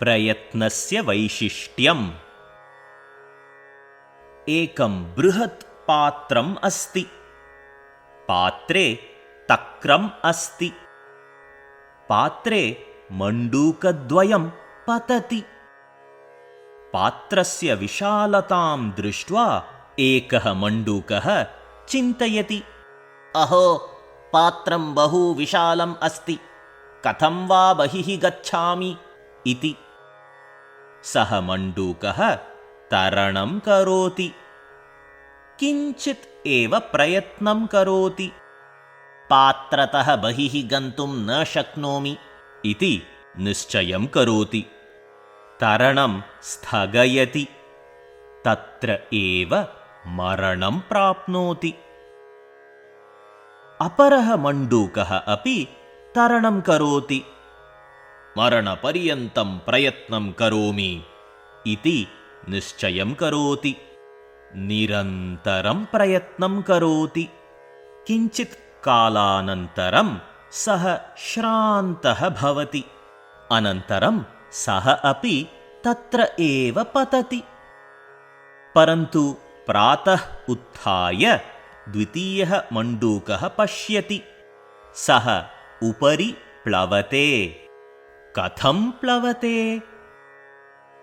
प्रयत्नस्य वैशिष्ट्यम्। एकं बृहत् पात्रम् अस्ति। पात्रे तक्रम् अस्ति। पात्रे मण्डूकद्वयं पतति। पात्रस्य विशालतां दृष्ट्वा एकः मण्डूकः चिन्तयति, अहो, पात्रं बहु विशालम् अस्ति, कथं वा बहिः गच्छामि इति। सः मण्डूकः तरणं करोति। किञ्चित् एव प्रयत्नं करोति। पात्रतः बहिः गन्तुं न शक्नोमि इति निश्चयं करोति। तरणं स्थगयति। तत्र एव मरणं प्राप्नोति। अपरः मण्डूकः अपि तरणं करोति। मरणपर्यन्तं प्रयत्नं करोमि इति निश्चयं करोति। निरन्तरं प्रयत्नं करोति। किञ्चित् कालानन्तरं सः श्रान्तः भवति। अनन्तरं सः अपि तत्र एव पतति। परन्तु प्रातः उत्थाय द्वितीयः मण्डूकः पश्यति। सः उपरि प्लवते। कथं प्लवते?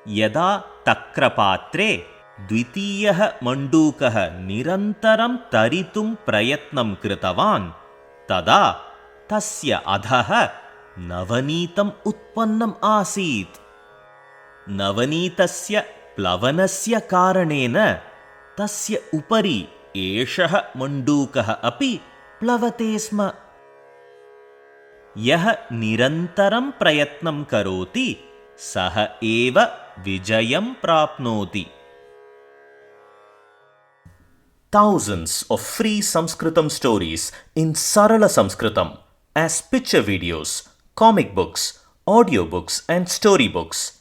यदा तक्रपात्रे द्वितीयः मण्डूकः निरन्तरं तरितुं प्रयत्नं कृतवान्, तदा तस्य अधः नवनीतम् उत्पन्नम् आसीत्। नवनीतस्य प्लवनस्य कारणेन तस्य उपरि एषः मण्डूकः अपि प्लवते स्म। यः निरन्तरं प्रयत्नं करोति सः एव विजयं प्राप्नोति। Thousands of free Sanskritam stories in Sarala Sanskritam as picture videos, comic books, audiobooks and storybooks.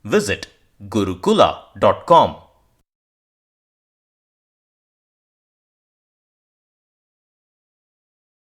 Visit gurukula.com.